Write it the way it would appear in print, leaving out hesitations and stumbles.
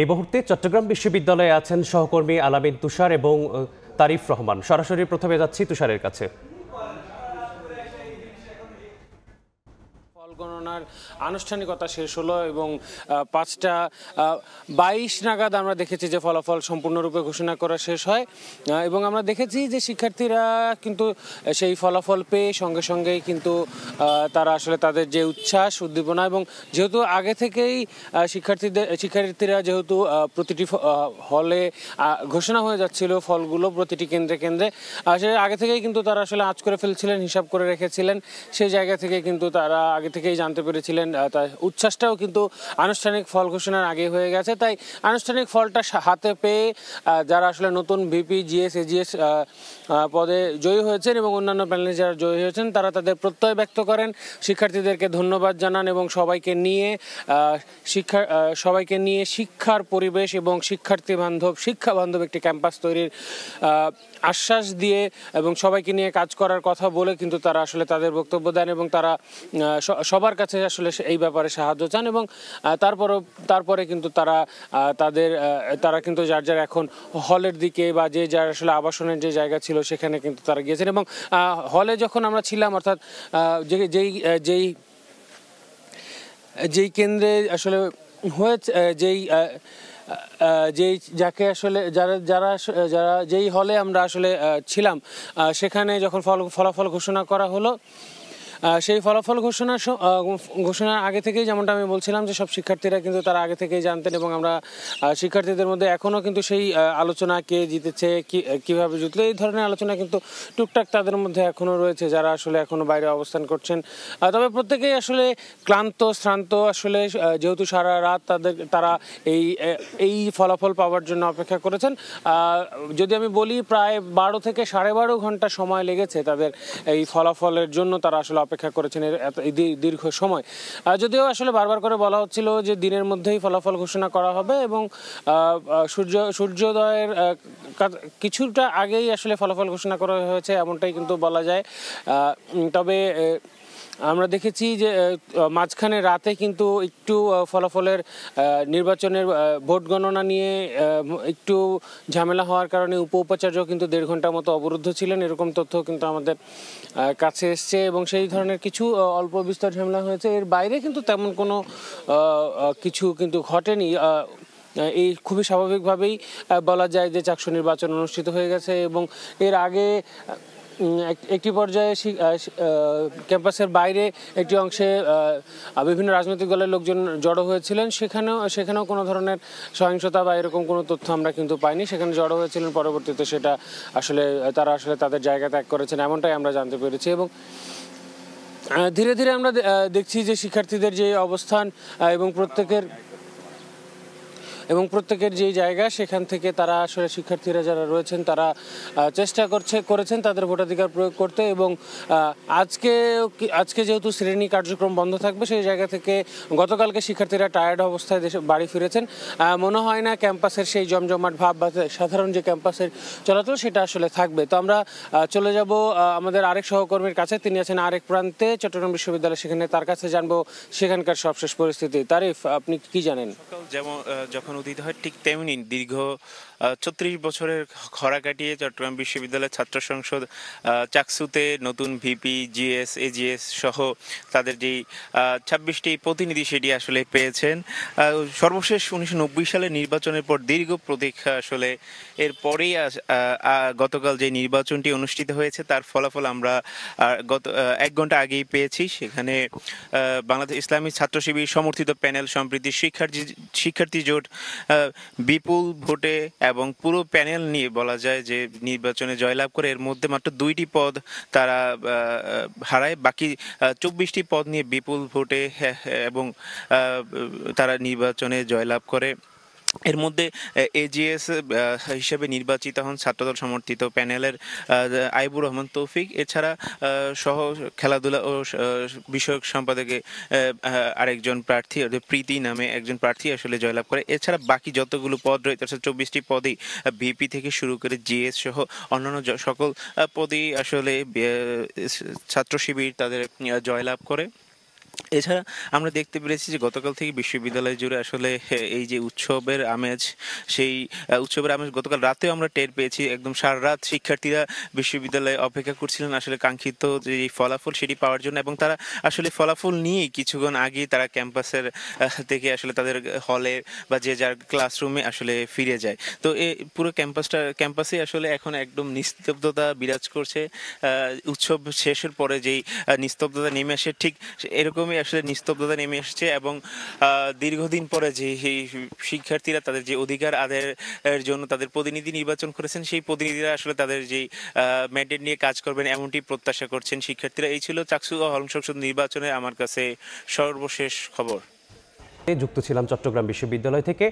এই মুহূর্তে চট্টগ্রাম বিশ্ববিদ্যালয়ে আছেন সহকর্মী আলামিন তুষার এবং তারিফ রহমান। সরাসরি প্রথমে যাচ্ছি তুষারের কাছে। ফল গণনার আনুষ্ঠানিকতা শেষ হলো এবং 5টা 22 নাগাদ আমরা দেখেছি যে ফলাফল সম্পূর্ণরূপে ঘোষণা করা শেষ হয় এবং আমরা দেখেছি যে শিক্ষার্থীরা কিন্তু সেই ফলাফল পেয়ে সঙ্গে সঙ্গেই কিন্তু তারা আসলে তাদের যে উচ্ছ্বাস উদ্দীপনা এবং যেহেতু আগে থেকেই শিক্ষার্থীরা যেহেতু প্রতিটি হলে ঘোষণা হয়ে যাচ্ছিল ফলগুলো প্রতিটি কেন্দ্রে কেন্দ্রে সে আগে থেকেই কিন্তু তারা আসলে আঁচ করে ফেলছিলেন, হিসাব করে রেখেছিলেন। সেই জায়গা থেকে কিন্তু তারা আগে থেকেই জানতে পেরেছিলেন, তার উচ্ছ্বাসটাও কিন্তু আনুষ্ঠানিক ফল ঘোষণার আগে হয়ে গেছে। তাই আনুষ্ঠানিক ফলটা হাতে পেয়ে যারা আসলে নতুন ভিপি, জিএস, এজিএস পদে জয়ী হয়েছেন এবং অন্যান্য প্যানেলে যারা জয়ী হয়েছেন তারা তাদের প্রত্যয় ব্যক্ত করেন, শিক্ষার্থীদেরকে ধন্যবাদ জানান এবং সবাইকে নিয়ে শিক্ষার পরিবেশ এবং শিক্ষা বান্ধব একটি ক্যাম্পাস তৈরির আশ্বাস দিয়ে এবং সবাইকে নিয়ে কাজ করার কথা বলে কিন্তু তারা আসলে তাদের বক্তব্য দেন এবং তারা সবার কাছে আসলে এই ব্যাপারে সাহায্য চান এবং তারপরে কিন্তু তারা কিন্তু যার যার এখন হলের দিকে বা যে যার আসলে আবাসনের যে জায়গা ছিল সেখানে কিন্তু তারা গিয়েছেন এবং হলে যখন আমরা ছিলাম, অর্থাৎ যেই কেন্দ্রে আসলে হয়েছে যাকে আসলে যারা যেই হলে আমরা আসলে ছিলাম সেখানে যখন ফলাফল ঘোষণা করা হলো, সেই ফলাফল ঘোষণার আগে থেকেই যেমনটা আমি বলছিলাম যে সব শিক্ষার্থীরা কিন্তু তারা আগে থেকেই জানতেন এবং আমরা শিক্ষার্থীদের মধ্যে এখনও কিন্তু সেই আলোচনা কে জিতেছে, কিভাবে জিতলো, এই ধরনের আলোচনা কিন্তু টুকটাক তাদের মধ্যে এখনও রয়েছে যারা আসলে এখনও বাইরে অবস্থান করছেন। তবে প্রত্যেকেই আসলে শ্রান্ত আসলে যেহেতু সারা রাত তারা এই ফলাফল পাওয়ার জন্য অপেক্ষা করেছেন। যদি আমি বলি প্রায় 12 থেকে 12.5 ঘন্টা সময় লেগেছে তাদের এই ফলাফলের জন্য, তারা আসলে অপেক্ষা করেছেন এই দীর্ঘ সময়। যদিও আসলে বারবার করে বলা হচ্ছিল যে দিনের মধ্যেই ফলাফল ঘোষণা করা হবে এবং সূর্যোদয়ের কিছুটা আগেই আসলে ফলাফল ঘোষণা করা হয়েছে এমনটাই কিন্তু বলা যায়। তবে আমরা দেখেছি যে মাঝখানে রাতে কিন্তু একটু ফলাফলের নির্বাচনের ভোট গণনা নিয়ে একটু ঝামেলা হওয়ার কারণে উপাচার্য কিন্তু 1.5 ঘন্টার মতো অবরুদ্ধ ছিলেন, এরকম তথ্য কিন্তু আমাদের কাছে এসছে এবং সেই ধরনের কিছু অল্প বিস্তর ঝামেলা হয়েছে। এর বাইরে কিন্তু তেমন কোনো কিছু কিন্তু ঘটেনি। এই খুবই স্বাভাবিকভাবেই বলা যায় যে চাকসু নির্বাচন অনুষ্ঠিত হয়ে গেছে এবং এর আগে একটি পর্যায়ে ক্যাম্পাসের বাইরে একটি অংশে বিভিন্ন রাজনৈতিক দলের লোকজন জড়ো হয়েছিলেন, সেখানেও কোনো ধরনের সহিংসতা বা এরকম কোনো তথ্য আমরা কিন্তু পাইনি। সেখানে জড়ো হয়েছিলেন, পরবর্তীতে সেটা তারা আসলে তাদের জায়গা ত্যাগ করেছেন এমনটাই আমরা জানতে পেরেছি এবং ধীরে ধীরে আমরা দেখছি যে শিক্ষার্থীদের যে অবস্থান এবং প্রত্যেকের যে জায়গা সেখান থেকে তারা আসলে শিক্ষার্থীরা যারা রয়েছেন তারা চেষ্টা করেছেন তাদের ভোটাধিকার প্রয়োগ করতে এবং আজকে যেহেতু শ্রেণী কার্যক্রম বন্ধ থাকবে সেই জায়গা থেকে গতকালকে শিক্ষার্থীরা টায়ার্ড অবস্থায় দেশে বাড়ি ফিরেছেন। মনে হয় না ক্যাম্পাসের সেই জমজমাট ভাব বা সাধারণ যে ক্যাম্পাসের চলাচল সেটা আসলে থাকবে। তো আমরা চলে যাব আমাদের আরেক সহকর্মীর কাছে, তিনি আছেন আরেক প্রান্তে চট্টগ্রাম বিশ্ববিদ্যালয়, সেখানে তার কাছে জানবো সেখানকার সবশেষ পরিস্থিতি। তারিফ, আপনি কি জানেন? যেমন যখন উদিত হয় ঠিক তেমনি দীর্ঘ 36 বছরের খরা কাটিয়ে চট্টগ্রাম বিশ্ববিদ্যালয়ের ছাত্র সংসদ চাকসুতে নতুন ভিপি, জিএস, এজিএস সহ তাদের যেই 26টি প্রতিনিধি সেটি আসলে পেয়েছেন। সর্বশেষ 1990 সালের নির্বাচনের পর দীর্ঘ প্রতীক্ষা আসলে এরপরেই গতকাল যে নির্বাচনটি অনুষ্ঠিত হয়েছে তার ফলাফল আমরা গত 1 ঘন্টা আগেই পেয়েছি। সেখানে বাংলাদেশ ইসলামী ছাত্র শিবির সমর্থিত প্যানেল সম্প্রীতি শিক্ষার্থী জোট বিপুল ভোটে এবং পুরো প্যানেল নিয়ে বলা যায় যে নির্বাচনে জয়লাভ করে। এর মধ্যে মাত্র 2টি পদ তারা হারায়, বাকি 24টি পদ নিয়ে বিপুল ভোটে এবং তারা নির্বাচনে জয়লাভ করে। এর মধ্যে এজিএস হিসেবে নির্বাচিত হন ছাত্রদল সমর্থিত প্যানেলের আইবুর রহমান তৌফিক, এছাড়া সহ খেলাধুলা ও বিষয়ক সম্পাদকে আরেকজন প্রার্থী প্রীতি নামে একজন প্রার্থী আসলে জয়লাভ করে। এছাড়া বাকি যতগুলো পদ রয়েছে 24টি পদেই ভিপি থেকে শুরু করে জিএস সহ অন্যান্য সকল পদেই আসলে ছাত্র শিবির তাদের জয়লাভ করে। এছাড়া আমরা দেখতে পেরেছি যে গতকাল থেকে বিশ্ববিদ্যালয় জুড়ে আসলে এই যে উৎসবের আমেজ, সেই উৎসবের আমেজ গতকাল রাতেও আমরা টের পেয়েছি। একদম সারা রাত শিক্ষার্থীরা বিশ্ববিদ্যালয়ে অপেক্ষা করছিলেন আসলে কাঙ্ক্ষিত যে ফলাফল সেটি পাওয়ার জন্য, এবং তারা আসলে ফলাফল নিয়েই কিছুক্ষণ আগেই তারা ক্যাম্পাসের থেকে আসলে তাদের হলে বা যে যার ক্লাসরুমে আসলে ফিরে যায়। তো এই পুরো ক্যাম্পাসে আসলে এখন একদম নিস্তব্ধতা বিরাজ করছে। উৎসব শেষের পরে যেই নিস্তব্ধতা নেমে আসে, ঠিক এরকমই আসলে নিস্তব্ধতা নেমে এসেছে। এবং দীর্ঘদিন পরে যে এই শিক্ষার্থীরা তাদের যে অধিকার আদায়ের জন্য তাদের প্রতিনিধি নির্বাচন করেছেন, সেই প্রতিনিধিরা আসলে তাদের যেই ম্যান্ডেট নিয়ে কাজ করবেন এমনটি প্রত্যাশা করছেন শিক্ষার্থীরা। এই ছিল চাকসু ও হল সংসদ নির্বাচনে আমার কাছে সর্বশেষ খবর। যুক্ত ছিলাম চট্টগ্রাম বিশ্ববিদ্যালয় থেকে।